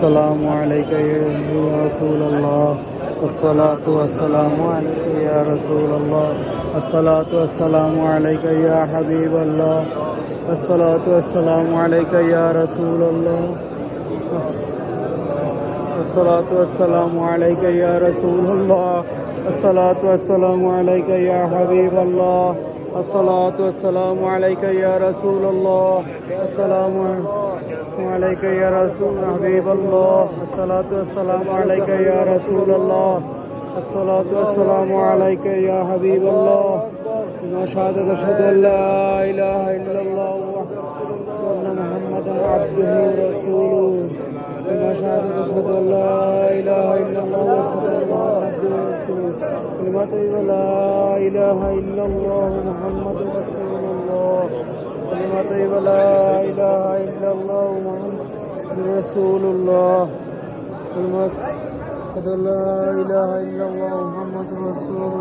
السلام عليك يا رسول الله. الصلاة والسلام عليك يا رسول الله. الصلاة والسلام عليك يا حبيب الله. الصلاة والسلام عليك يا رسول الله. الصلاة والسلام عليك يا رسول الله. الصلاة والسلام عليك يا حبيب الله. الصلاة والسلام عليك يا رسول الله. السلام عليك يا رسول حبيب الله. الصلاة والسلام عليك يا رسول الله. الصلاة والسلام عليك يا حبيب الله. أشهد أن لا إله إلا الله وأن محمدا عبده ورسوله. أشهد أن لا إله إلا الله وأشهد أن محمدا عبده ورسوله. كلمة لا إله إلا الله محمد رسول الله. كلمة لا إله إلا الله محمد رسول الله. كلمة لا إله إلا الله محمد رسول